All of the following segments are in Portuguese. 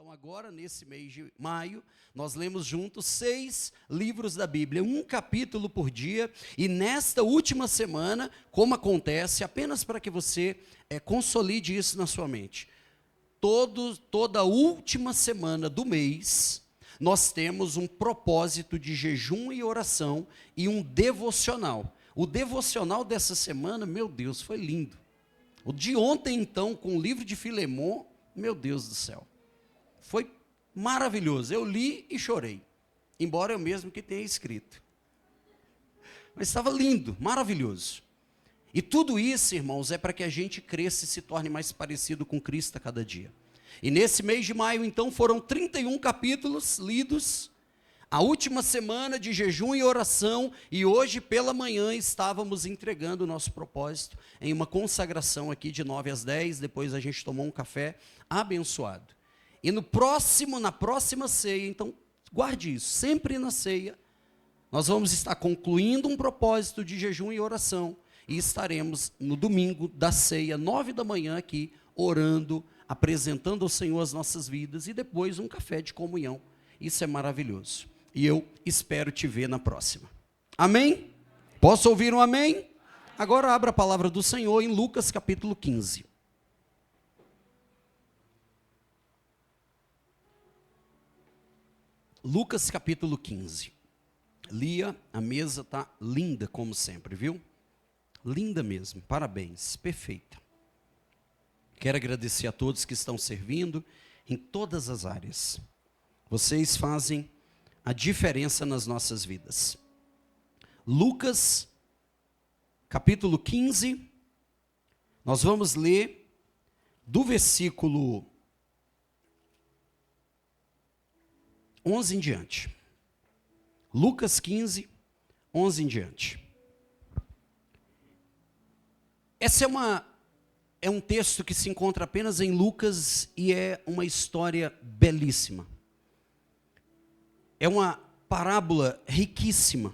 Então, agora, nesse mês de maio, nós lemos juntos 6 livros da Bíblia, um capítulo por dia. E nesta última semana, como acontece, apenas para que você consolide isso na sua mente, toda última semana do mês, nós temos um propósito de jejum e oração e um devocional. O devocional dessa semana, meu Deus, foi lindo. O de ontem, então, com o livro de Filemon, meu Deus do céu, foi maravilhoso. Eu li e chorei, embora eu mesmo que tenha escrito. Mas estava lindo, maravilhoso. E tudo isso, irmãos, é para que a gente cresça e se torne mais parecido com Cristo a cada dia. E nesse mês de maio, então, foram 31 capítulos lidos, a última semana de jejum e oração, e hoje pela manhã estávamos entregando o nosso propósito em uma consagração aqui de 9 às 10, depois a gente tomou um café abençoado. E na próxima ceia, então guarde isso, sempre na ceia, nós vamos estar concluindo um propósito de jejum e oração, e estaremos no domingo da ceia, 9 da manhã aqui, orando, apresentando ao Senhor as nossas vidas, e depois um café de comunhão. Isso é maravilhoso. E eu espero te ver na próxima. Amém? Posso ouvir um amém? Agora abra a palavra do Senhor em Lucas capítulo 15. Lucas capítulo 15. Lia, a mesa está linda como sempre, viu? Linda mesmo, parabéns, perfeita. Quero agradecer a todos que estão servindo em todas as áreas. Vocês fazem a diferença nas nossas vidas. Lucas, capítulo 15, nós vamos ler do versículo 11 em diante. Lucas 15, 11 em diante. Essa é um texto que se encontra apenas em Lucas e é uma história belíssima. É uma parábola riquíssima.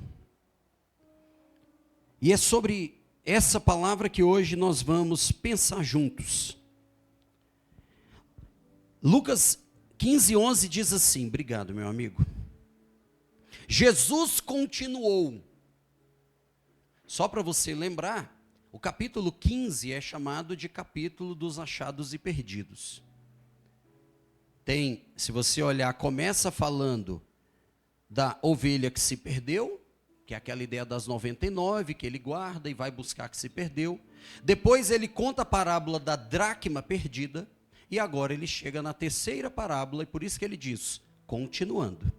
E é sobre essa palavra que hoje nós vamos pensar juntos. Lucas 15, 11 diz assim, obrigado meu amigo. Jesus continuou. Só para você lembrar, o capítulo 15 é chamado de capítulo dos achados e perdidos. Se você olhar, começa falando da ovelha que se perdeu, que é aquela ideia das 99, que ele guarda e vai buscar que se perdeu. Depois ele conta a parábola da dracma perdida, e agora ele chega na terceira parábola, e por isso que ele diz, continuando.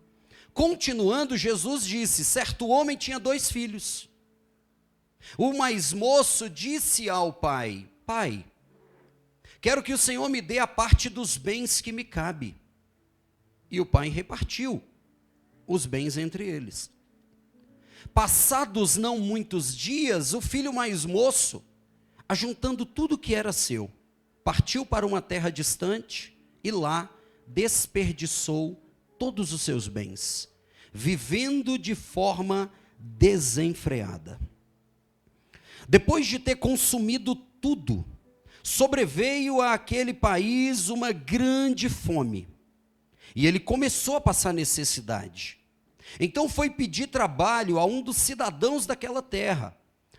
Continuando, Jesus disse, certo homem tinha 2 filhos. O mais moço disse ao pai, pai, quero que o Senhor me dê a parte dos bens que me cabe. E o pai repartiu os bens entre eles. Passados não muitos dias, o filho mais moço, ajuntando tudo que era seu, partiu para uma terra distante e lá desperdiçou todos os seus bens, vivendo de forma desenfreada. Depois de ter consumido tudo, sobreveio àquele país uma grande fome, e ele começou a passar necessidade. Então foi pedir trabalho a um dos cidadãos daquela terra,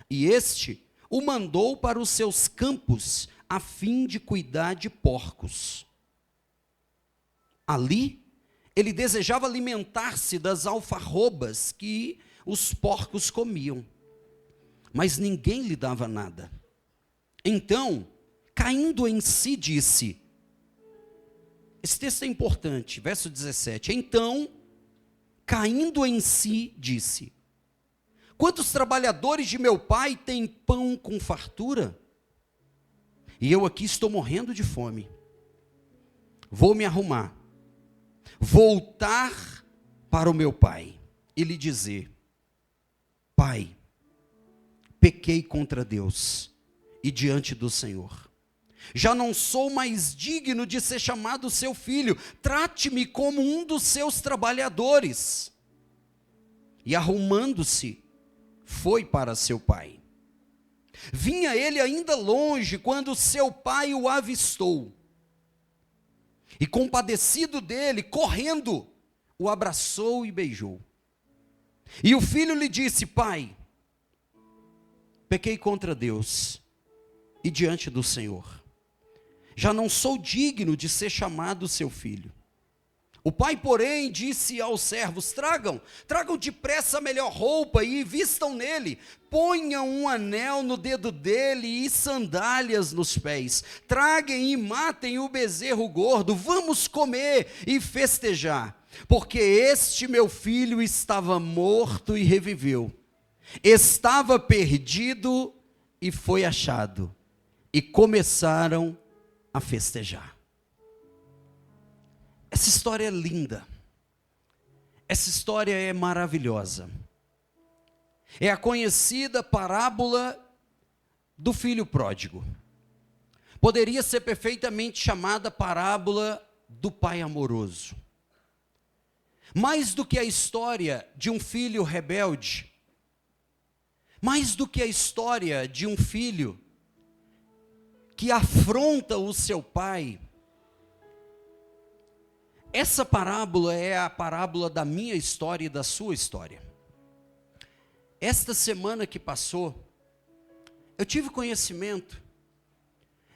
e este o mandou para os seus campos, a fim de cuidar de porcos. Ali, ele desejava alimentar-se das alfarrobas que os porcos comiam, mas ninguém lhe dava nada. Então, caindo em si, disse, esse texto é importante, verso 17, então, caindo em si, disse, quantos trabalhadores de meu pai têm pão com fartura? E eu aqui estou morrendo de fome. Vou me arrumar, voltar para o meu pai e lhe dizer, pai, pequei contra Deus e diante do Senhor. Já não sou mais digno de ser chamado seu filho. Trate-me como um dos seus trabalhadores. E arrumando-se, foi para seu pai. Vinha ele ainda longe quando seu pai o avistou. E compadecido dele, correndo, o abraçou e beijou. E o filho lhe disse: pai, pequei contra Deus e diante do Senhor. Já não sou digno de ser chamado seu filho. O pai, porém, disse aos servos: tragam depressa a melhor roupa e vistam nele. Ponham um anel no dedo dele e sandálias nos pés. Traguem e matem o bezerro gordo. Vamos comer e festejar. Porque este meu filho estava morto e reviveu. Estava perdido e foi achado. E começaram a festejar. Essa história é linda. Essa história é maravilhosa. É a conhecida parábola do filho pródigo. Poderia ser perfeitamente chamada parábola do pai amoroso. Mais do que a história de um filho rebelde, mais do que a história de um filho que afronta o seu pai, essa parábola é a parábola da minha história e da sua história. Esta semana que passou, eu tive conhecimento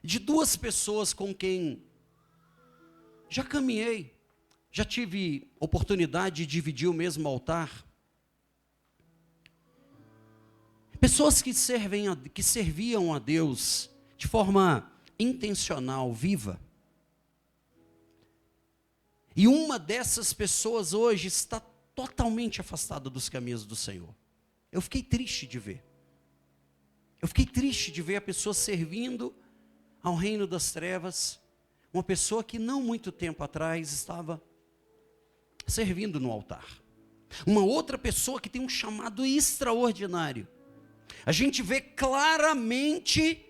de duas pessoas com quem já caminhei, já tive oportunidade de dividir o mesmo altar. Pessoas que serviam a Deus de forma intencional, viva. E uma dessas pessoas hoje está totalmente afastada dos caminhos do Senhor. Eu fiquei triste de ver. Eu fiquei triste de ver a pessoa servindo ao reino das trevas. Uma pessoa que não muito tempo atrás estava servindo no altar. Uma outra pessoa que tem um chamado extraordinário. A gente vê claramente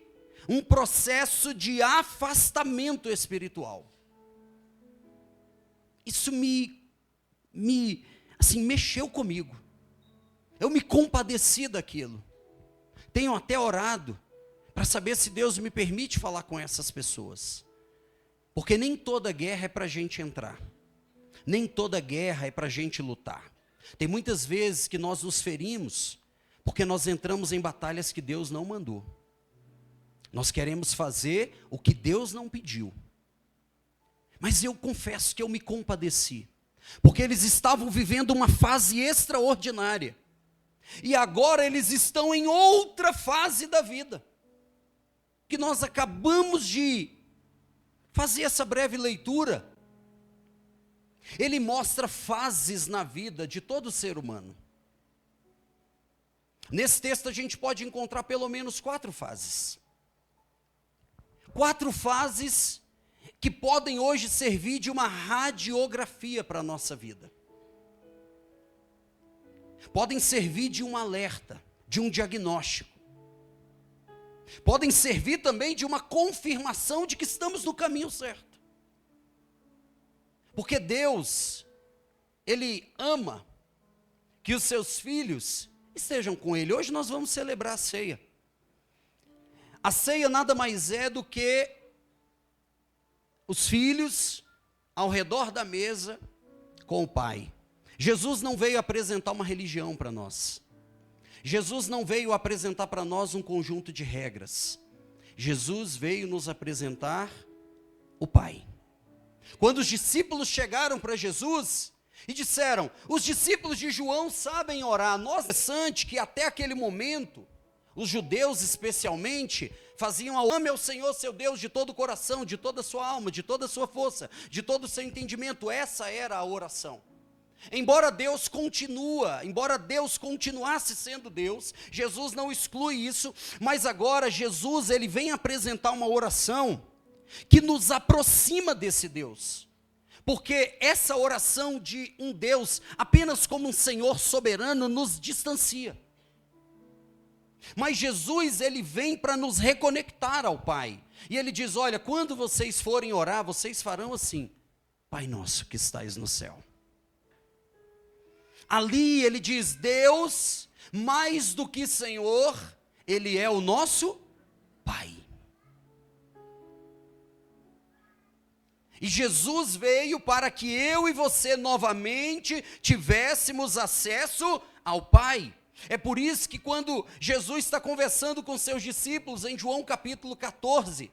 um processo de afastamento espiritual. Isso assim, mexeu comigo. Eu me compadeci daquilo. Tenho até orado para saber se Deus me permite falar com essas pessoas. Porque nem toda guerra é para a gente entrar. Nem toda guerra é para a gente lutar. Tem muitas vezes que nós nos ferimos porque nós entramos em batalhas que Deus não mandou. Nós queremos fazer o que Deus não pediu. Mas eu confesso que eu me compadeci, porque eles estavam vivendo uma fase extraordinária, e agora eles estão em outra fase da vida, que nós acabamos de fazer essa breve leitura. Ele mostra fases na vida de todo ser humano. Nesse texto a gente pode encontrar pelo menos 4 fases. 4 fases que podem hoje servir de uma radiografia para a nossa vida. Podem servir de um alerta, de um diagnóstico. Podem servir também de uma confirmação de que estamos no caminho certo. Porque Deus, Ele ama que os seus filhos estejam com Ele. Hoje nós vamos celebrar a ceia. A ceia nada mais é do que os filhos ao redor da mesa com o Pai. Jesus não veio apresentar uma religião para nós. Jesus não veio apresentar para nós um conjunto de regras. Jesus veio nos apresentar o Pai. Quando os discípulos chegaram para Jesus e disseram: os discípulos de João sabem orar. Nós, interessante que até aquele momento, os judeus especialmente, faziam ame ao Senhor seu Deus de todo o coração, de toda a sua alma, de toda a sua força, de todo o seu entendimento. Essa era a oração. Embora Deus continuasse sendo Deus, Jesus não exclui isso, mas agora Jesus, ele vem apresentar uma oração que nos aproxima desse Deus. Porque essa oração de um Deus apenas como um Senhor soberano nos distancia. Mas Jesus, ele vem para nos reconectar ao Pai. E ele diz: olha, quando vocês forem orar, vocês farão assim: Pai nosso que estais no céu. Ali ele diz: Deus, mais do que Senhor, Ele é o nosso Pai. E Jesus veio para que eu e você novamente tivéssemos acesso ao Pai. É por isso que quando Jesus está conversando com seus discípulos em João capítulo 14,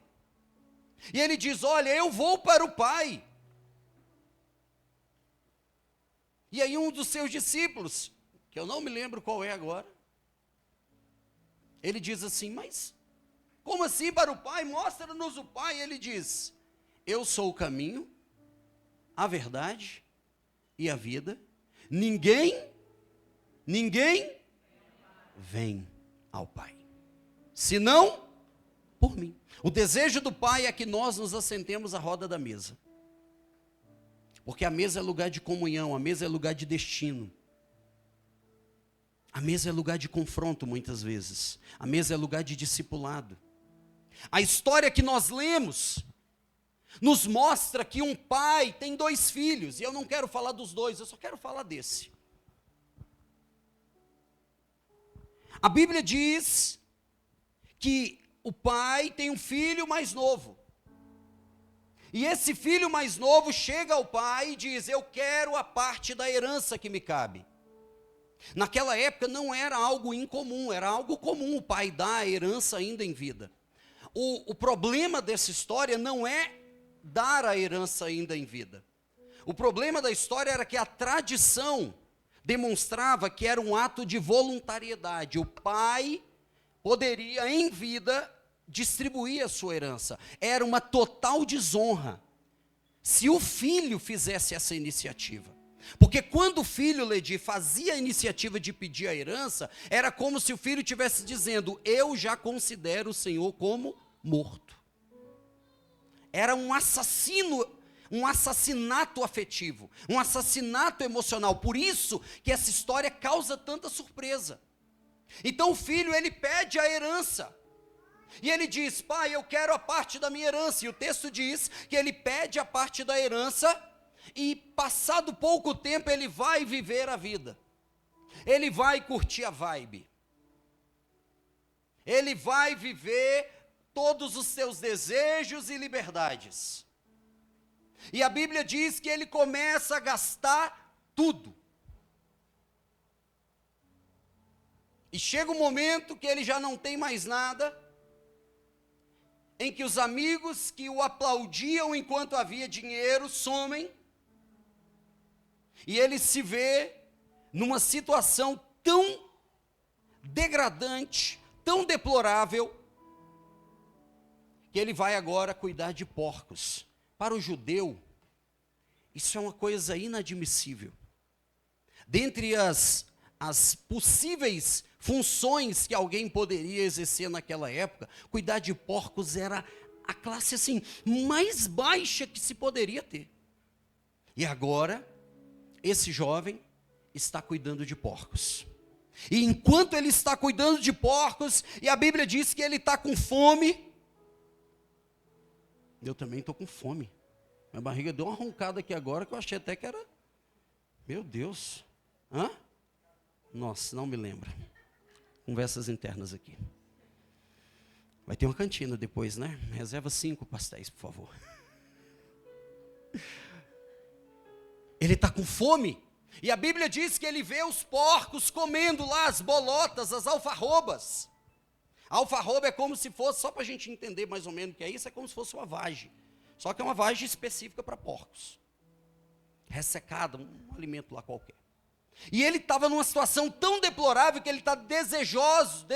e ele diz: olha, eu vou para o Pai. E aí um dos seus discípulos, que eu não me lembro qual é agora, ele diz assim: mas como assim para o Pai? Mostra-nos o Pai. Ele diz: eu sou o caminho, a verdade e a vida. Ninguém vem ao Pai, senão por mim. O desejo do Pai é que nós nos assentemos à roda da mesa. Porque a mesa é lugar de comunhão, a mesa é lugar de destino. A mesa é lugar de confronto muitas vezes. A mesa é lugar de discipulado. A história que nós lemos nos mostra que um pai tem 2 filhos, e eu não quero falar dos 2, eu só quero falar desse. A Bíblia diz que o pai tem um filho mais novo. E esse filho mais novo chega ao pai e diz: eu quero a parte da herança que me cabe. Naquela época não era algo incomum, era algo comum o pai dar a herança ainda em vida. O problema dessa história não é dar a herança ainda em vida. O problema da história era que a tradição demonstrava que era um ato de voluntariedade. O pai poderia, em vida, distribuir a sua herança. Era uma total desonra se o filho fizesse essa iniciativa. Porque quando o filho, Ledi, fazia a iniciativa de pedir a herança, era como se o filho estivesse dizendo: eu já considero o Senhor como morto. Era um assassinato afetivo, um assassinato emocional. Por isso que essa história causa tanta surpresa. Então o filho, ele pede a herança. E ele diz: pai, eu quero a parte da minha herança. E o texto diz que ele pede a parte da herança, e passado pouco tempo ele vai viver a vida. Ele vai curtir a vibe. Ele vai viver todos os seus desejos e liberdades. E a Bíblia diz que ele começa a gastar tudo. E chega um momento que ele já não tem mais nada, em que os amigos que o aplaudiam enquanto havia dinheiro somem, e ele se vê numa situação tão degradante, tão deplorável, que ele vai agora cuidar de porcos. Para o judeu, isso é uma coisa inadmissível. Dentre as possíveis funções que alguém poderia exercer naquela época, cuidar de porcos era a classe assim mais baixa que se poderia ter. E agora, esse jovem está cuidando de porcos. E enquanto ele está cuidando de porcos, e a Bíblia diz que ele está com fome, eu também estou com fome. Minha barriga deu uma roncada aqui agora, que eu achei até que era... Meu Deus. Hã? Nossa, não me lembro. Conversas internas aqui. Vai ter uma cantina depois, né? Reserva 5 pastéis, por favor. Ele está com fome. E a Bíblia diz que ele vê os porcos comendo lá as bolotas, as alfarrobas. A alfarroba é como se fosse, só para a gente entender mais ou menos o que é isso, é como se fosse uma vagem. Só que é uma vagem específica para porcos. Ressecada, um alimento lá qualquer. E ele estava numa situação tão deplorável que ele está desejoso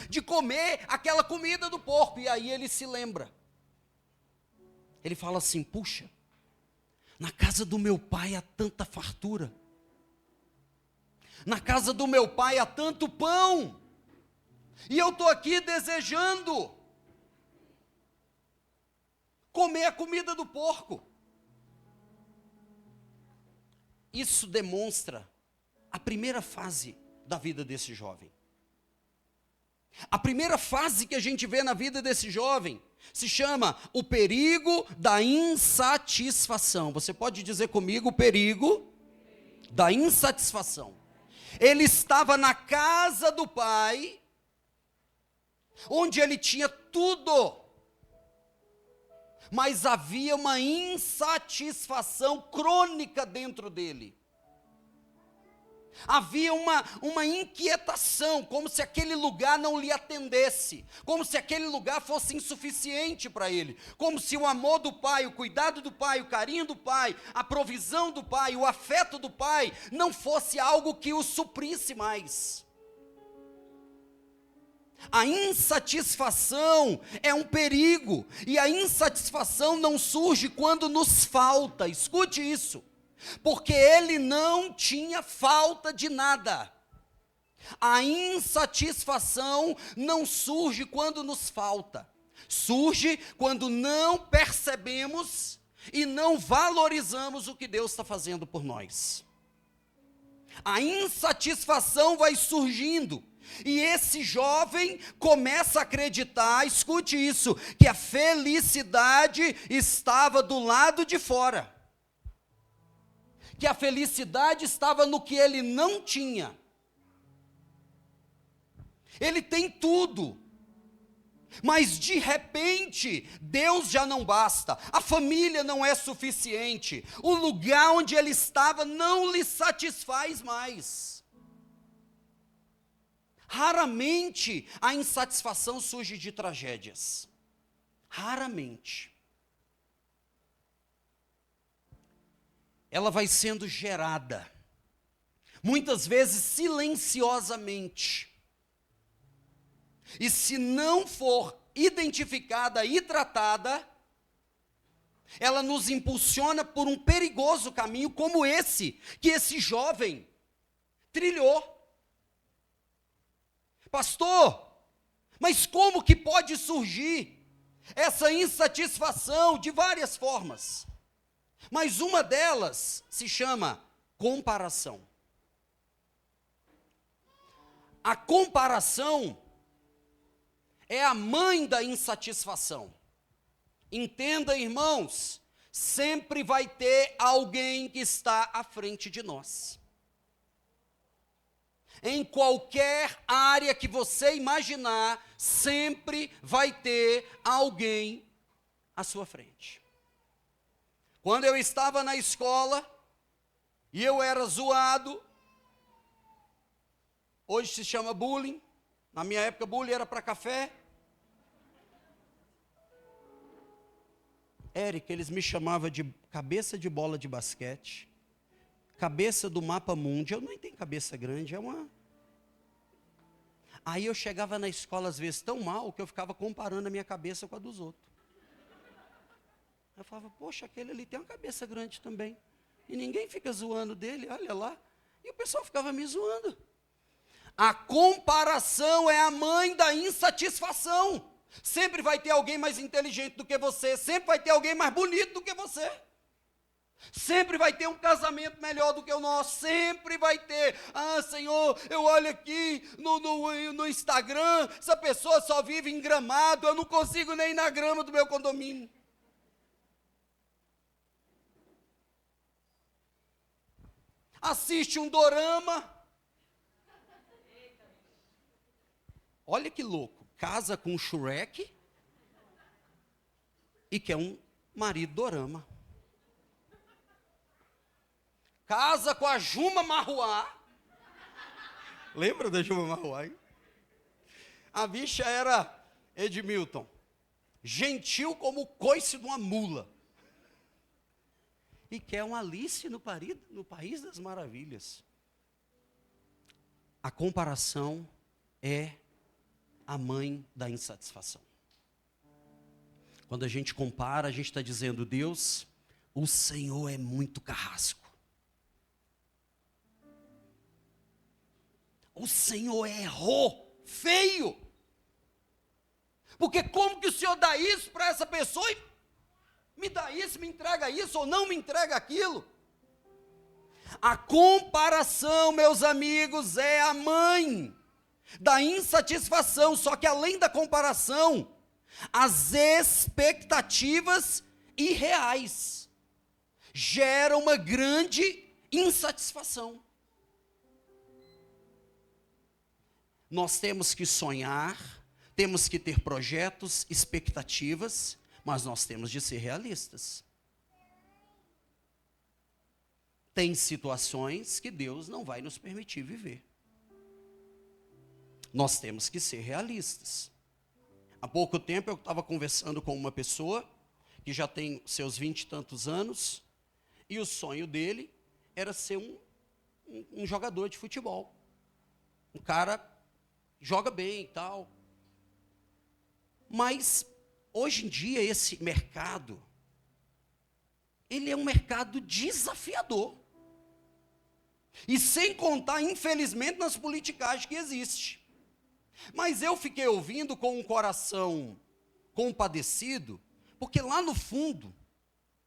de comer aquela comida do porco. E aí ele se lembra. Ele fala assim: puxa, na casa do meu pai há tanta fartura. Na casa do meu pai há tanto pão. E eu estou aqui desejando comer a comida do porco. Isso demonstra a primeira fase da vida desse jovem. A primeira fase que a gente vê na vida desse jovem se chama o perigo da insatisfação. Você pode dizer comigo: o perigo da insatisfação. Ele estava na casa do pai, onde ele tinha tudo. mas havia uma insatisfação crônica dentro dele. Havia uma inquietação, como se aquele lugar não lhe atendesse, como se aquele lugar fosse insuficiente para ele, como se o amor do pai, o cuidado do pai, o carinho do pai, a provisão do pai, o afeto do pai, não fosse algo que o suprisse mais. A insatisfação é um perigo, e a insatisfação não surge quando nos falta, escute isso. Porque ele não tinha falta de nada. A insatisfação não surge quando nos falta. Surge quando não percebemos e não valorizamos o que Deus está fazendo por nós. A insatisfação vai surgindo. E esse jovem começa a acreditar, escute isso, que a felicidade estava do lado de fora. Que a felicidade estava no que ele não tinha. Ele tem tudo, mas de repente, Deus já não basta, a família não é suficiente, o lugar onde ele estava não lhe satisfaz mais. Raramente a insatisfação surge de tragédias, raramente. Ela vai sendo gerada, muitas vezes silenciosamente. E se não for identificada e tratada, ela nos impulsiona por um perigoso caminho como esse, que esse jovem trilhou. Pastor, mas como que pode surgir essa insatisfação? De várias formas. Mas uma delas se chama comparação. A comparação é a mãe da insatisfação. Entenda, irmãos, sempre vai ter alguém que está à frente de nós. Em qualquer área que você imaginar, sempre vai ter alguém à sua frente. Quando eu estava na escola, e eu era zoado, hoje se chama bullying, na minha época bullying era para café. Érica, eles me chamavam de cabeça de bola de basquete, cabeça do mapa mundi, eu nem tenho cabeça grande, é uma... Aí eu chegava na escola às vezes tão mal, que eu ficava comparando a minha cabeça com a dos outros. Eu falava, poxa, aquele ali tem uma cabeça grande também. E ninguém fica zoando dele, olha lá. E o pessoal ficava me zoando. A comparação é a mãe da insatisfação. Sempre vai ter alguém mais inteligente do que você. Sempre vai ter alguém mais bonito do que você. Sempre vai ter um casamento melhor do que o nosso. Sempre vai ter. Ah, Senhor, eu olho aqui no Instagram. Essa pessoa só vive em Gramado. Eu não consigo nem ir na grama do meu condomínio. Assiste um dorama. Olha que louco. Casa com o Shrek e quer um marido dorama. Casa com a Juma Marruá. Lembra da Juma Marruá, hein? A bicha era Edmilton. Gentil como o coice de uma mula. E quer um Alice no País das Maravilhas. A comparação é a mãe da insatisfação. Quando a gente compara, a gente está dizendo, Deus, o Senhor é muito carrasco. O Senhor errou, feio. Porque como que o Senhor dá isso para essa pessoa e me dá isso, me entrega isso ou não me entrega aquilo? A comparação, meus amigos, é a mãe da insatisfação. Só que além da comparação, as expectativas irreais geram uma grande insatisfação. Nós temos que sonhar, temos que ter projetos, expectativas, Mas nós temos de ser realistas. Tem situações que Deus não vai nos permitir viver. Nós temos que ser realistas. Há pouco tempo eu estava conversando com uma pessoa que já tem seus 20 e tantos anos, e o sonho dele era ser um jogador de futebol. Um cara que joga bem e tal. Mas, hoje em dia, esse mercado, ele é um mercado desafiador. E sem contar, infelizmente, nas politicagens que existem. Mas eu fiquei ouvindo com um coração compadecido, porque lá no fundo,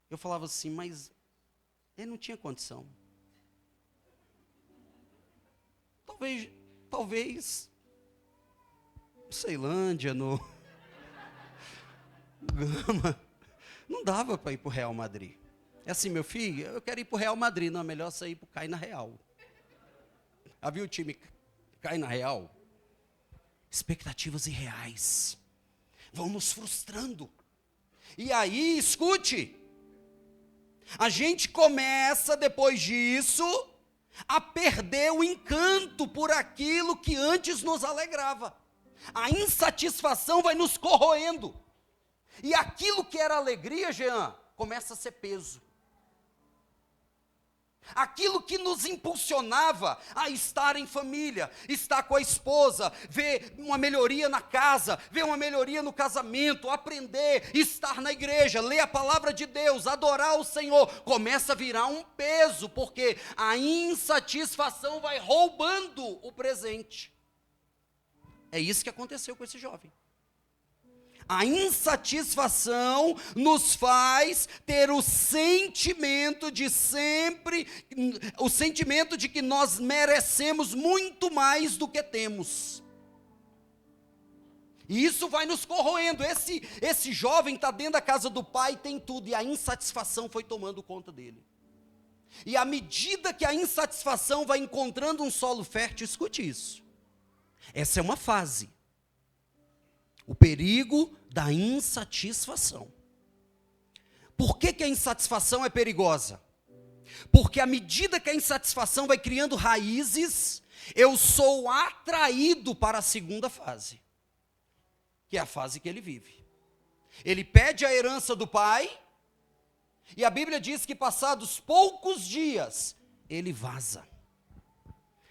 eu falava assim, mas ele não tinha condição. Talvez, Ceilândia, no Gama, não dava para ir para o Real Madrid. É assim, meu filho, eu quero ir para o Real Madrid, não, é melhor sair para o Cai na Real. Já viu o time Cai na Real? Expectativas irreais vão nos frustrando. E aí, escute, a gente começa, depois disso, a perder o encanto por aquilo que antes nos alegrava. A insatisfação vai nos corroendo. E aquilo que era alegria, Jean, começa a ser peso. Aquilo que nos impulsionava a estar em família, estar com a esposa, ver uma melhoria na casa, ver uma melhoria no casamento, aprender, estar na igreja, ler a palavra de Deus, adorar o Senhor, começa a virar um peso, porque a insatisfação vai roubando o presente. É isso que aconteceu com esse jovem. A insatisfação nos faz ter o sentimento de que nós merecemos muito mais do que temos. E isso vai nos corroendo. Esse jovem está dentro da casa do pai, tem tudo, e a insatisfação foi tomando conta dele. E à medida que a insatisfação vai encontrando um solo fértil, escute isso. Essa é uma fase. O perigo da insatisfação. Por que a insatisfação é perigosa? Porque à medida que a insatisfação vai criando raízes, eu sou atraído para a segunda fase, que é a fase que ele vive. Ele pede a herança do pai, e a Bíblia diz que passados poucos dias, ele vaza.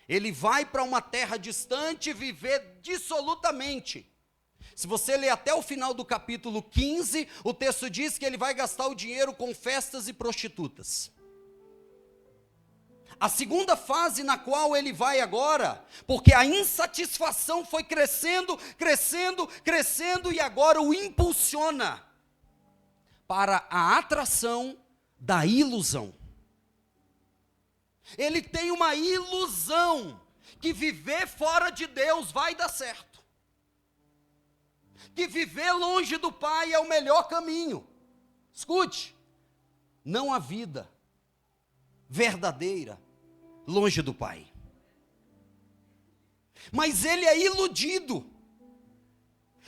Ele vai para uma terra distante viver dissolutamente. Se você ler até o final do capítulo 15, o texto diz que ele vai gastar o dinheiro com festas e prostitutas. A segunda fase na qual ele vai agora, porque a insatisfação foi crescendo, e agora o impulsiona para a atração da ilusão. Ele tem uma ilusão que viver fora de Deus vai dar certo. Que viver longe do Pai é o melhor caminho. Escute, não há vida verdadeira longe do Pai. Mas ele é iludido.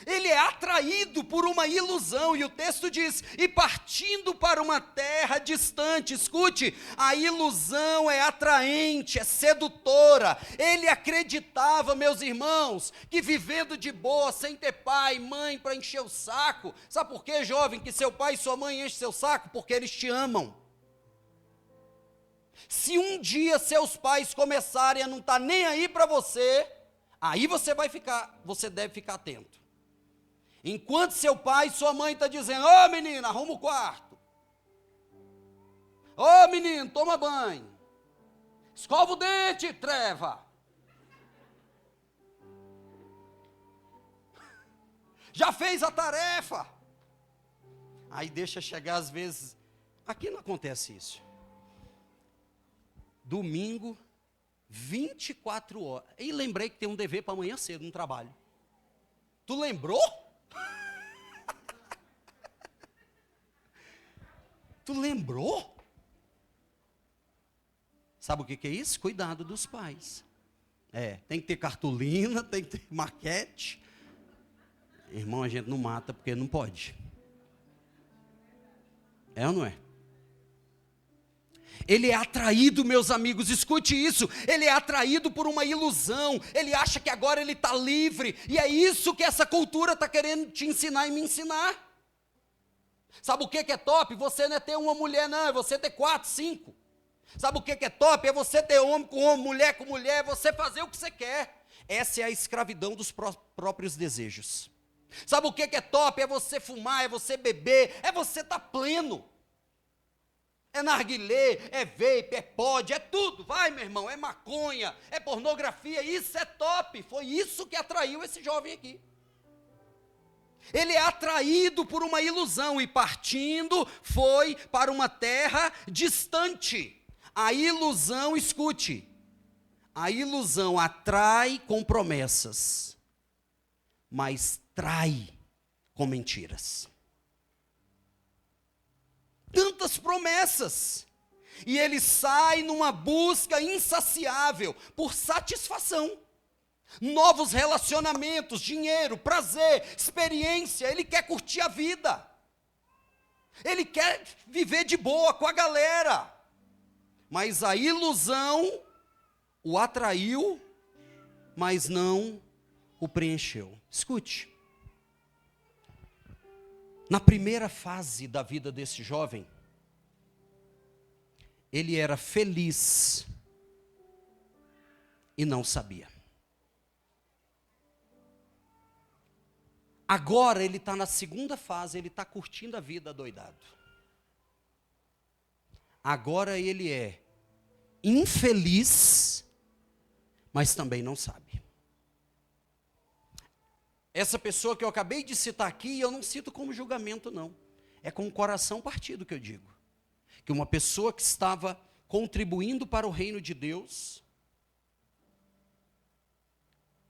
Ele é atraído por uma ilusão, e o texto diz, e partindo para uma terra distante, escute, a ilusão é atraente, é sedutora. Ele acreditava, meus irmãos, que vivendo de boa, sem ter pai, mãe para encher o saco, sabe por quê, jovem, que seu pai e sua mãe enchem seu saco? Porque eles te amam. Se um dia seus pais começarem a não estar nem aí para você, aí você deve ficar atento. Enquanto seu pai e sua mãe estão dizendo, ô menina, arruma o quarto. Ô menino, toma banho. Escova o dente, treva. Já fez a tarefa. Aí deixa chegar às vezes, aqui não acontece isso. Domingo, 24 horas. E lembrei que tem um dever para amanhã cedo no trabalho. Tu lembrou? Tu lembrou? Sabe o que é isso? Cuidado dos pais. Tem que ter cartolina, tem que ter maquete. Irmão, a gente não mata porque não pode. É ou não é? Ele é atraído, meus amigos, escute isso, ele é atraído por uma ilusão, ele acha que agora ele está livre, e é isso que essa cultura está querendo te ensinar e me ensinar. Sabe o que é top? Você não é ter uma mulher não, é você ter 4, 5. Sabe o que é top? É você ter homem com homem, mulher com mulher, é você fazer o que você quer. Essa é a escravidão dos próprios desejos. Sabe o que é top? É você fumar, é você beber, é você estar pleno. É narguilé, é vape, é pod, é tudo. Vai, meu irmão, é maconha, é pornografia, isso é top. Foi isso que atraiu esse jovem aqui. Ele é atraído por uma ilusão e partindo foi para uma terra distante. A ilusão, escute, a ilusão atrai com promessas, mas trai com mentiras. Tantas promessas, e ele sai numa busca insaciável por satisfação, novos relacionamentos, dinheiro, prazer, experiência, ele quer curtir a vida, ele quer viver de boa com a galera, mas a ilusão o atraiu, mas não o preencheu. Escute, na primeira fase da vida desse jovem, ele era feliz e não sabia. Agora ele está na segunda fase, ele está curtindo a vida doidado. Agora ele é infeliz, mas também não sabe. Essa pessoa que eu acabei de citar aqui, eu não cito como julgamento não. É com o coração partido que eu digo. Que uma pessoa que estava contribuindo para o reino de Deus.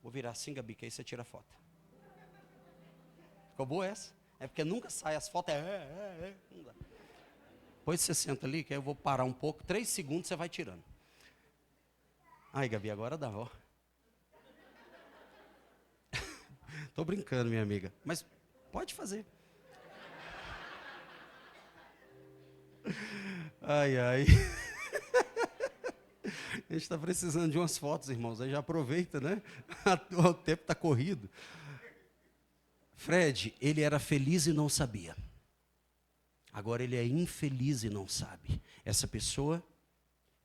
Vou virar assim, Gabi, que aí você tira a foto. Ficou boa essa? É porque nunca sai, as fotos não dá. Depois você senta ali, que aí eu vou parar um pouco, 3 segundos você vai tirando. Ai, Gabi, agora dá, ó. Estou brincando, minha amiga, mas pode fazer. Ai, ai. A gente está precisando de umas fotos, irmãos, aí já aproveita, né? O tempo está corrido. Fred, ele era feliz e não sabia. Agora ele é infeliz e não sabe. Essa pessoa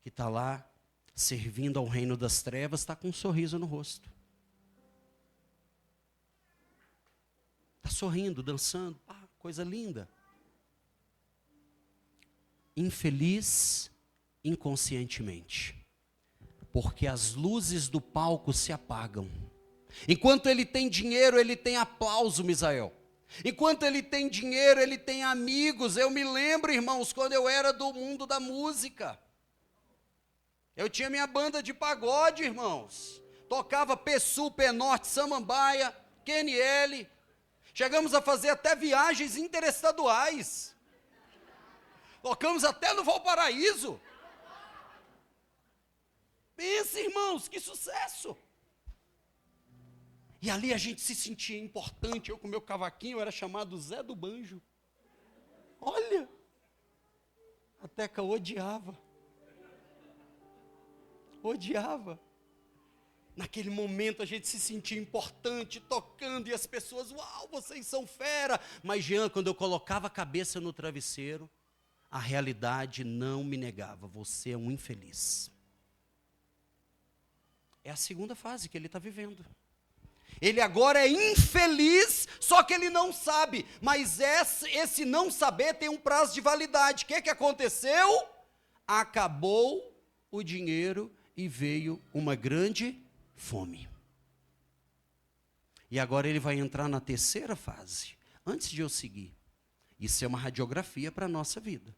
que está lá servindo ao reino das trevas está com um sorriso no rosto. Está sorrindo, dançando, coisa linda. Infeliz inconscientemente, porque as luzes do palco se apagam. Enquanto ele tem dinheiro, ele tem aplauso, Misael. Enquanto ele tem dinheiro, ele tem amigos. Eu me lembro, irmãos, quando eu era do mundo da música. Eu tinha minha banda de pagode, irmãos. Tocava P-Sul, P-Norte, Samambaia, QNL. Chegamos a fazer até viagens interestaduais. Tocamos até no Valparaíso. Pensa, irmãos, que sucesso. E ali a gente se sentia importante. Eu com meu cavaquinho era chamado Zé do Banjo. Olha, a Teca odiava. Odiava. Naquele momento a gente se sentia importante, tocando, e as pessoas, uau, vocês são fera. Mas Jean, quando eu colocava a cabeça no travesseiro, a realidade não me negava, você é um infeliz. É a segunda fase que ele está vivendo. Ele agora é infeliz, só que ele não sabe. Mas esse não saber tem um prazo de validade. O que aconteceu? Acabou o dinheiro e veio uma grande fome. E agora ele vai entrar na terceira fase. Antes de eu seguir, isso é uma radiografia para a nossa vida.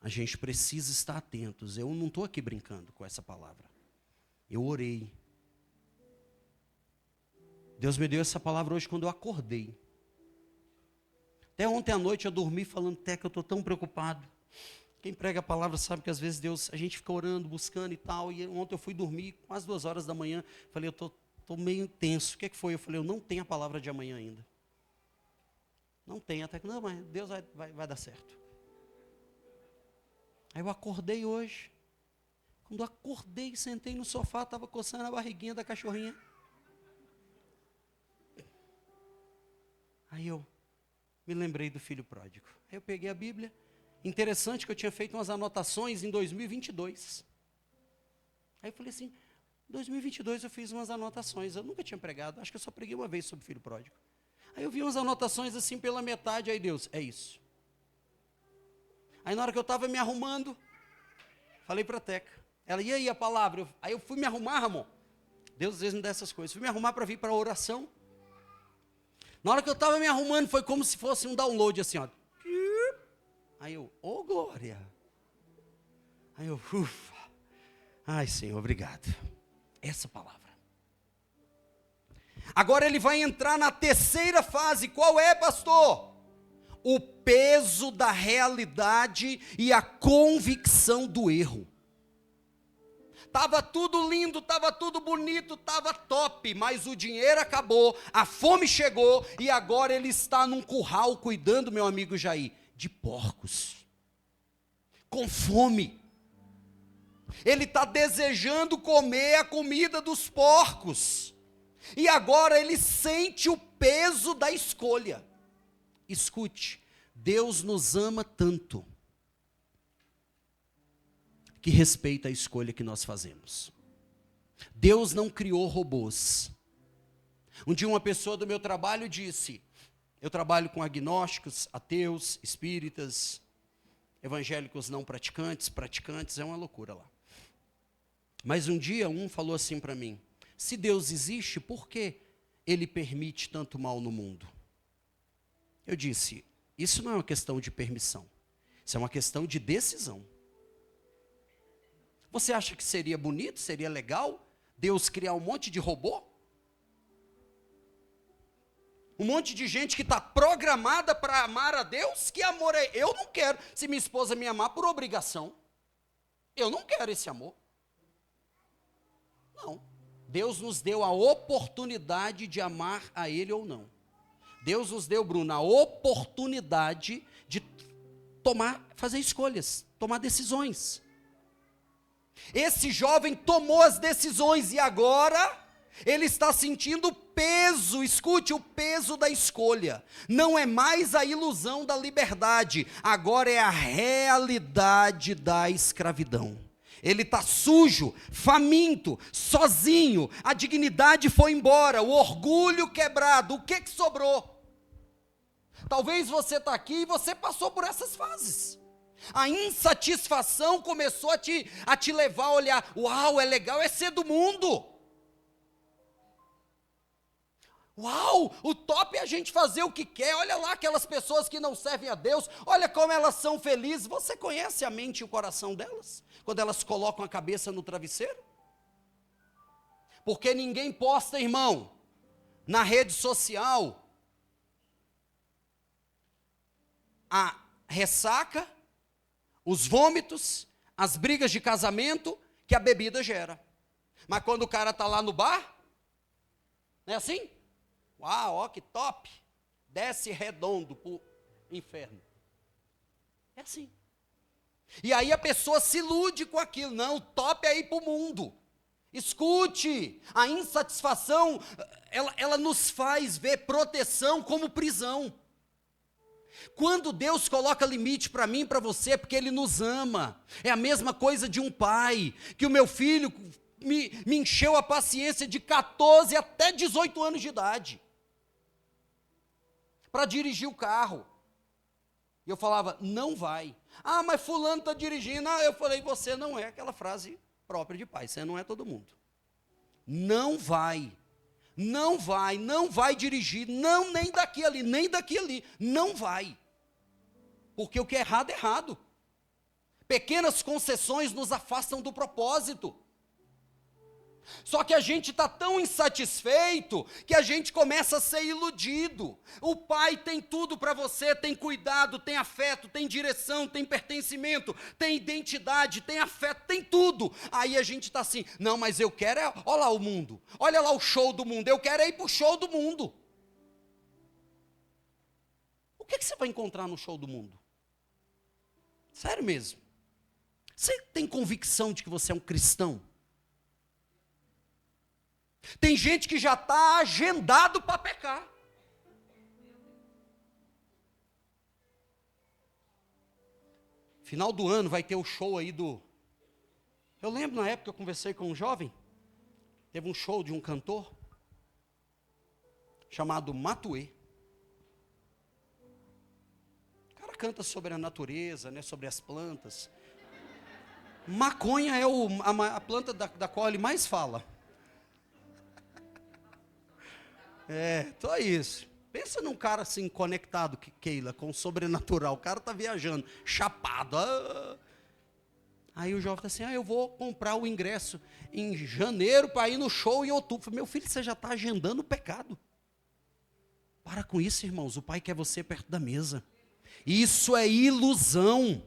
A gente precisa estar atentos. Eu não estou aqui brincando com essa palavra. Eu orei. Deus me deu essa palavra hoje quando eu acordei. Até ontem à noite eu dormi falando, Teca, eu estou tão preocupado. Quem prega a palavra sabe que às vezes Deus, a gente fica orando, buscando e tal. E ontem eu fui dormir, quase 2 horas da manhã. Falei, eu estou meio tenso. O que foi? Eu falei, eu não tenho a palavra de amanhã ainda. Não tem até que, não, mas Deus vai dar certo. Aí eu acordei hoje. Quando eu acordei, sentei no sofá, estava coçando a barriguinha da cachorrinha. Aí eu me lembrei do filho pródigo. Aí eu peguei a Bíblia. Interessante que eu tinha feito umas anotações em 2022. Aí eu falei assim, em 2022 eu fiz umas anotações. Eu nunca tinha pregado, acho que eu só preguei uma vez sobre o filho pródigo. Aí eu vi umas anotações assim pela metade, aí Deus, é isso. Aí na hora que eu estava me arrumando, falei para a Teca. Ela, e aí a palavra? Aí eu fui me arrumar, Ramon. Deus às vezes me dá essas coisas. Fui me arrumar para vir para a oração. Na hora que eu estava me arrumando, foi como se fosse um download assim, ó. Aí eu, ô glória. Aí eu, ufa. Ai, Senhor, obrigado. Essa palavra. Agora ele vai entrar na terceira fase. Qual é, pastor? O peso da realidade e a convicção do erro. Estava tudo lindo, estava tudo bonito, estava top, mas o dinheiro acabou, a fome chegou e agora ele está num curral cuidando, meu amigo Jair, de porcos. Com fome. Ele está desejando comer a comida dos porcos. E agora ele sente o peso da escolha. Escute, Deus nos ama tanto que respeita a escolha que nós fazemos. Deus não criou robôs. Um dia uma pessoa do meu trabalho disse, eu trabalho com agnósticos, ateus, espíritas, evangélicos não praticantes, é uma loucura lá. Mas um dia um falou assim para mim, se Deus existe, por que Ele permite tanto mal no mundo? Eu disse, isso não é uma questão de permissão, isso é uma questão de decisão. Você acha que seria bonito, seria legal, Deus criar um monte de robô? Um monte de gente que está programada para amar a Deus? Que amor é? Eu não quero, se minha esposa me amar por obrigação, eu não quero esse amor. Não. Deus nos deu a oportunidade de amar a Ele ou não. Deus nos deu, Bruno, a oportunidade de fazer escolhas, tomar decisões. Esse jovem tomou as decisões e agora ele está sentindo o peso, escute, o peso da escolha. Não é mais a ilusão da liberdade, agora é a realidade da escravidão. Ele está sujo, faminto, sozinho, a dignidade foi embora, o orgulho quebrado, o que sobrou? Talvez você está aqui e você passou por essas fases. A insatisfação começou a te levar a olhar, uau, é legal, é ser do mundo. Uau, o top é a gente fazer o que quer, olha lá aquelas pessoas que não servem a Deus, olha como elas são felizes. Você conhece a mente e o coração delas? Quando elas colocam a cabeça no travesseiro? Porque ninguém posta, irmão, na rede social, a ressaca, os vômitos, as brigas de casamento que a bebida gera. Mas quando o cara está lá no bar, não é assim? Uau, ó que top, desce redondo para o inferno. É assim. E aí a pessoa se ilude com aquilo, não, o top é ir para o mundo. Escute, a insatisfação, ela nos faz ver proteção como prisão. Quando Deus coloca limite para mim e para você, é porque Ele nos ama. É a mesma coisa de um pai, que o meu filho me encheu a paciência de 14 até 18 anos de idade, para dirigir o carro. E eu falava, não vai. Ah, mas fulano está dirigindo. Ah, eu falei, você não é, aquela frase própria de pai, você não é todo mundo. Não vai. Não vai dirigir, não, nem daqui ali, nem daqui ali, não vai. Porque o que é errado. Pequenas concessões nos afastam do propósito. Só que a gente está tão insatisfeito que a gente começa a ser iludido. O pai tem tudo para você, tem cuidado, tem afeto, tem direção, tem pertencimento, tem identidade, tem afeto, tem tudo. Aí a gente está assim, não, mas eu quero, olha lá o mundo, olha lá o show do mundo, eu quero ir para o show do mundo. O que você vai encontrar no show do mundo? Sério mesmo. Você tem convicção de que você é um cristão? Tem gente que já está agendado para pecar. Final do ano vai ter o show aí do... Eu lembro na época que eu conversei com um jovem, teve um show de um cantor, chamado Matuê. O cara canta sobre a natureza, né, sobre as plantas. Maconha é a planta da qual ele mais fala. Então é isso. Pensa num cara assim, conectado, Keila, com o sobrenatural. O cara tá viajando, chapado. Aí o jovem tá assim, eu vou comprar o ingresso em janeiro para ir no show em outubro. Falei, meu filho, você já está agendando o pecado. Para com isso, irmãos, o Pai quer você perto da mesa. Isso é ilusão.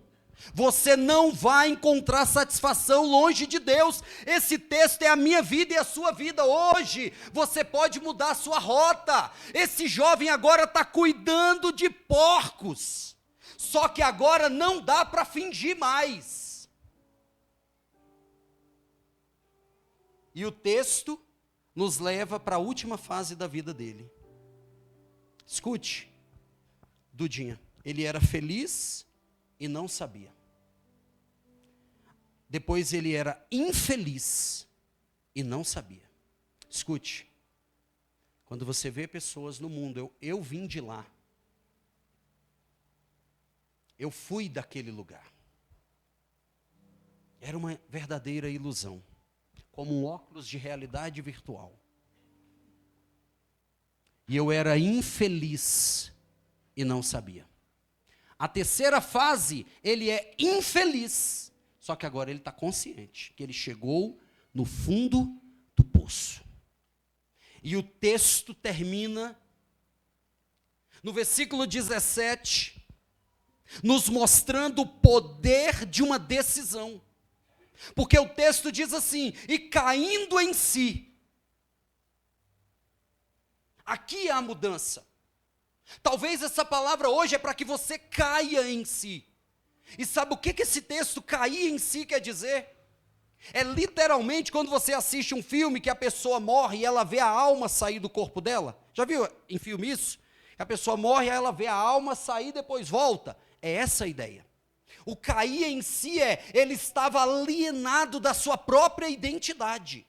Você não vai encontrar satisfação longe de Deus. Esse texto é a minha vida e a sua vida. Hoje você pode mudar a sua rota. Esse jovem agora está cuidando de porcos. Só que agora não dá para fingir mais. E o texto nos leva para a última fase da vida dele. Escute, Dudinha, ele era feliz e não sabia. Depois ele era infeliz e não sabia. Escute, quando você vê pessoas no mundo, eu vim de lá. Eu fui daquele lugar. Era uma verdadeira ilusão, como um óculos de realidade virtual. E eu era infeliz e não sabia. A terceira fase, ele é infeliz. Só que agora ele está consciente que ele chegou no fundo do poço. E o texto termina no versículo 17, nos mostrando o poder de uma decisão. Porque o texto diz assim, e caindo em si. Aqui há mudança. Talvez essa palavra hoje é para que você caia em si. E sabe o que esse texto cair em si quer dizer? É literalmente quando você assiste um filme que a pessoa morre e ela vê a alma sair do corpo dela. Já viu em filme isso? A pessoa morre e ela vê a alma sair e depois volta. É essa a ideia. O cair em si ele estava alienado da sua própria identidade.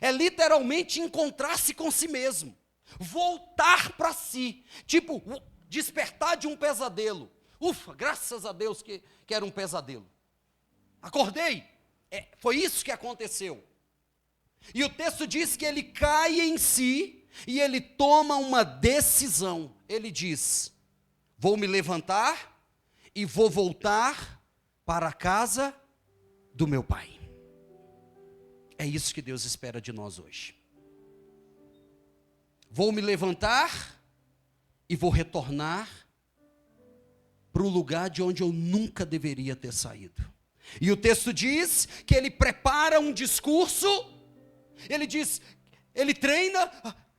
É literalmente encontrar-se com si mesmo. Voltar para si, tipo, despertar de um pesadelo. Ufa, graças a Deus que era um pesadelo. Acordei, foi isso que aconteceu. E o texto diz que ele cai em si e ele toma uma decisão. Ele diz, vou me levantar e vou voltar para a casa do meu pai. É isso que Deus espera de nós hoje. Vou me levantar e vou retornar para o lugar de onde eu nunca deveria ter saído. E o texto diz que ele prepara um discurso, ele diz, ele treina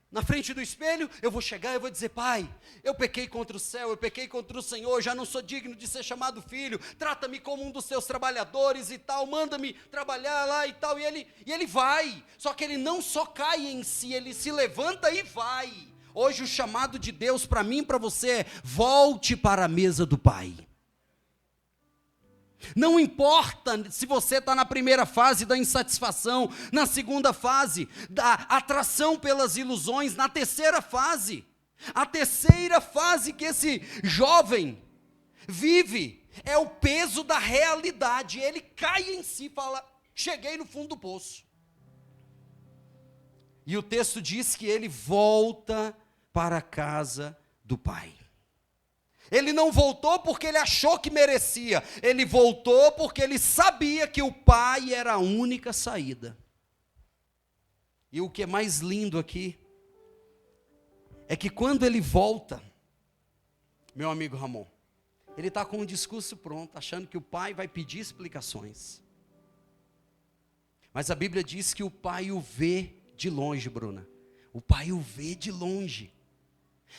na frente do espelho, eu vou chegar e vou dizer, pai, eu pequei contra o céu, eu pequei contra o Senhor, já não sou digno de ser chamado filho, trata-me como um dos teus trabalhadores e tal, manda-me trabalhar lá e tal, e ele vai, só que ele não só cai em si, ele se levanta e vai. Hoje o chamado de Deus para mim e para você é, volte para a mesa do Pai. Não importa se você está na primeira fase da insatisfação, na segunda fase da atração pelas ilusões, na terceira fase. A terceira fase que esse jovem vive é o peso da realidade. Ele cai em si e fala, cheguei no fundo do poço. E o texto diz que ele volta para a casa do pai. Ele não voltou porque ele achou que merecia. Ele voltou porque ele sabia que o pai era a única saída. E o que é mais lindo aqui é que quando ele volta, meu amigo Ramon, ele está com um discurso pronto, achando que o pai vai pedir explicações. Mas a Bíblia diz que o pai o vê de longe, Bruna. O pai o vê de longe.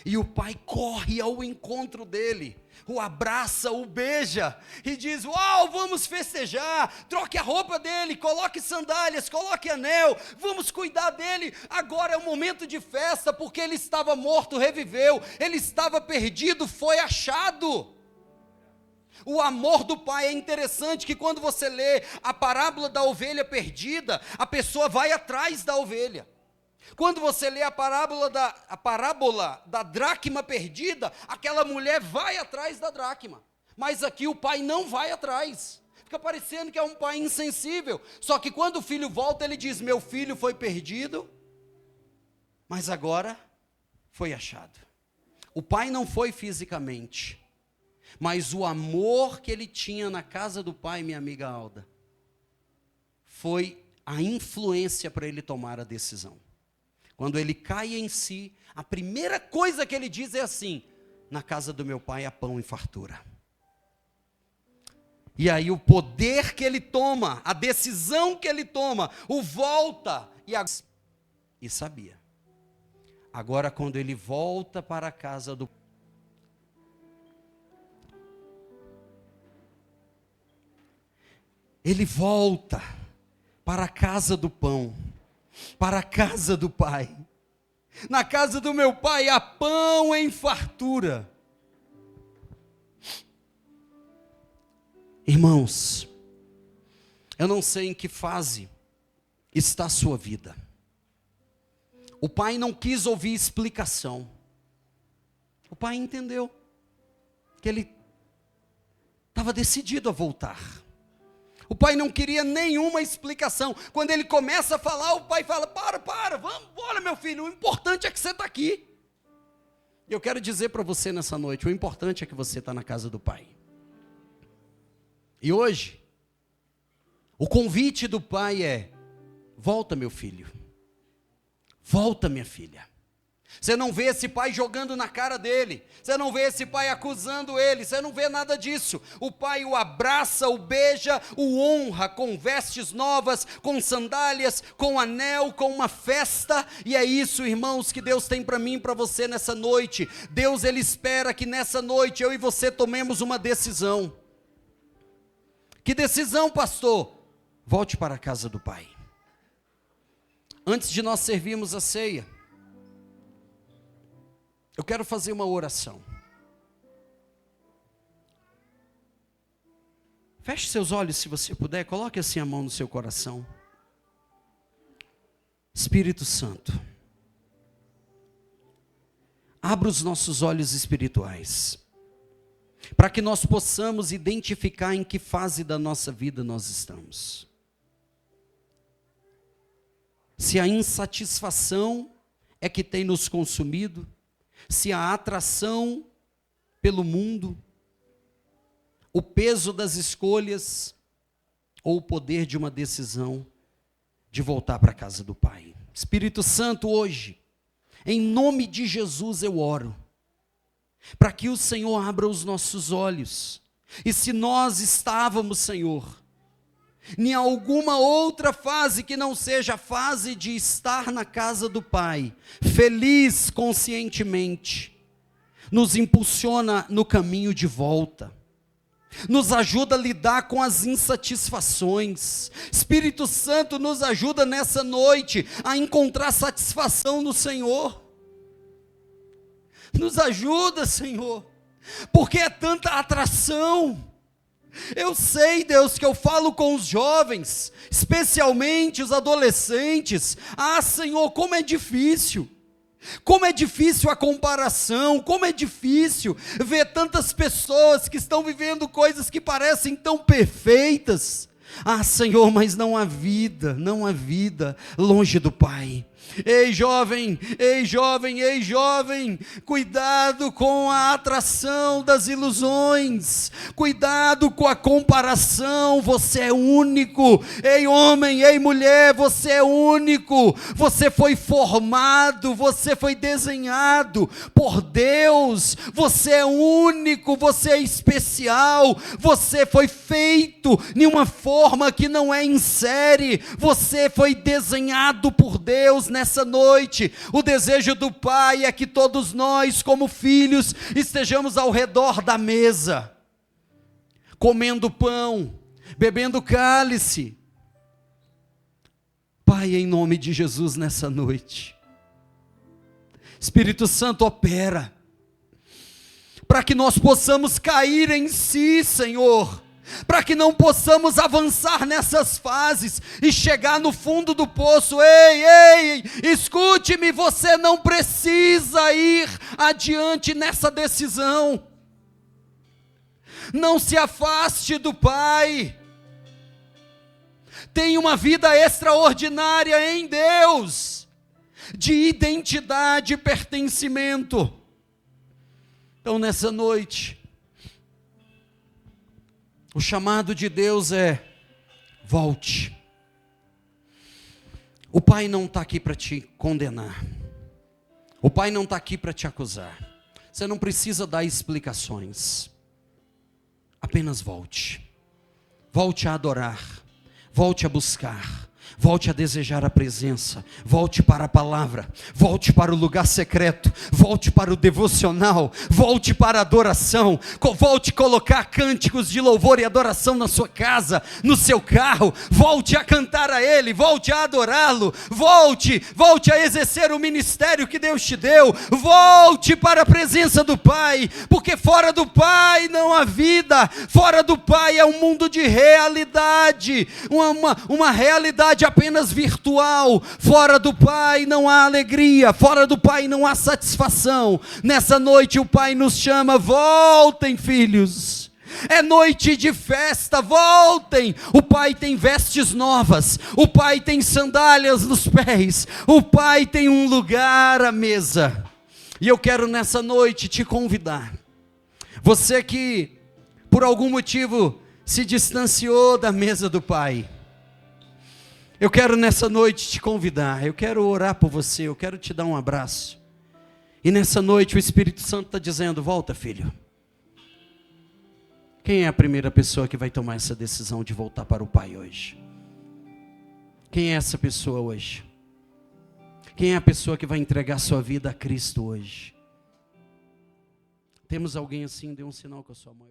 E o pai corre ao encontro dele, o abraça, o beija e diz: uau, vamos festejar, troque a roupa dele, coloque sandálias, coloque anel, vamos cuidar dele, agora é um momento de festa, porque ele estava morto, reviveu, ele estava perdido, foi achado. O amor do pai é interessante, que quando você lê a parábola da ovelha perdida, a pessoa vai atrás da ovelha. Quando você lê a parábola da dracma perdida, aquela mulher vai atrás da dracma. Mas aqui o pai não vai atrás. Fica parecendo que é um pai insensível. Só que quando o filho volta, ele diz: meu filho foi perdido, mas agora foi achado. O pai não foi fisicamente, mas o amor que ele tinha na casa do pai, minha amiga Alda, foi a influência para ele tomar a decisão. Quando ele cai em si, a primeira coisa que ele diz é assim: na casa do meu pai há pão e fartura. E aí o poder que ele toma, a decisão que ele toma, o volta, e sabia. Agora quando ele volta para a casa do ele volta para a casa do pão, para a casa do pai. Na casa do meu pai há pão em fartura. Irmãos, eu não sei em que fase está a sua vida. O pai não quis ouvir explicação. O pai entendeu que ele estava decidido a voltar. O pai não queria nenhuma explicação. Quando ele começa a falar, o pai fala: vamos embora, meu filho, o importante é que você está aqui. Eu quero dizer para você nessa noite, o importante é que você está na casa do pai. E hoje, o convite do pai é: volta, meu filho, volta, minha filha. Você não vê esse pai jogando na cara dele, você não vê esse pai acusando ele, você não vê nada disso. O pai o abraça, o beija, o honra com vestes novas, com sandálias, com anel, com uma festa. E é isso, irmãos, que Deus tem para mim e para você nessa noite. Deus, ele espera que nessa noite eu e você tomemos uma decisão. Que decisão, pastor? Volte para a casa do pai. Antes de nós servirmos a ceia, eu quero fazer uma oração. Feche seus olhos se você puder, coloque assim a mão no seu coração. Espírito Santo, abra os nossos olhos espirituais, para que nós possamos identificar em que fase da nossa vida nós estamos. Se a insatisfação é que tem nos consumido, se a atração pelo mundo, o peso das escolhas, ou o poder de uma decisão de voltar para a casa do Pai. Espírito Santo, hoje, em nome de Jesus eu oro, para que o Senhor abra os nossos olhos, e se nós estávamos, Senhor, em alguma outra fase que não seja a fase de estar na casa do Pai, feliz conscientemente, nos impulsiona no caminho de volta, nos ajuda a lidar com as insatisfações. Espírito Santo, nos ajuda nessa noite a encontrar satisfação no Senhor. Nos ajuda, Senhor, porque é tanta atração. Eu sei, Deus, que eu falo com os jovens, especialmente os adolescentes. Ah, Senhor, como é difícil a comparação, como é difícil ver tantas pessoas que estão vivendo coisas que parecem tão perfeitas. Ah, Senhor, mas não há vida longe do Pai. Ei jovem, cuidado com a atração das ilusões, cuidado com a comparação. Você é único. Ei homem, ei mulher, você é único. Você foi formado, você foi desenhado por Deus. Você é único, você é especial. Você foi feito de uma forma que não é em série. Você foi desenhado por Deus Deus, nessa noite, o desejo do Pai é que todos nós, como filhos, estejamos ao redor da mesa, comendo pão, bebendo cálice. Pai, em nome de Jesus, nessa noite, Espírito Santo opera, para que nós possamos cair em si, Senhor, para que não possamos avançar nessas fases e chegar no fundo do poço. Ei, escute-me, você não precisa ir adiante nessa decisão. Não se afaste do Pai. Tenha uma vida extraordinária em Deus, de identidade e pertencimento. Então, nessa noite, o chamado de Deus é: volte. O Pai não está aqui para te condenar. O Pai não está aqui para te acusar. Você não precisa dar explicações. Apenas volte. Volte a adorar. Volte a buscar. Volte a desejar a presença, volte para a palavra, volte para o lugar secreto, volte para o devocional, volte para a adoração, volte a colocar cânticos de louvor e adoração na sua casa, no seu carro, volte a cantar a Ele, volte a adorá-lo, volte a exercer o ministério que Deus te deu, volte para a presença do Pai, porque fora do Pai não há vida, fora do Pai é um mundo de realidade, uma realidade apenas virtual. Fora do Pai não há alegria, fora do Pai não há satisfação. Nessa noite o Pai nos chama: voltem, filhos, é noite de festa, voltem. O Pai tem vestes novas, o Pai tem sandálias nos pés, o Pai tem um lugar à mesa. E eu quero nessa noite te convidar, você que por algum motivo se distanciou da mesa do Pai, eu quero nessa noite te convidar, eu quero orar por você, eu quero te dar um abraço. E nessa noite o Espírito Santo está dizendo: volta, filho. Quem é a primeira pessoa que vai tomar essa decisão de voltar para o Pai hoje? Quem é essa pessoa hoje? Quem é a pessoa que vai entregar sua vida a Cristo hoje? Temos alguém assim? Dê um sinal com a sua mão.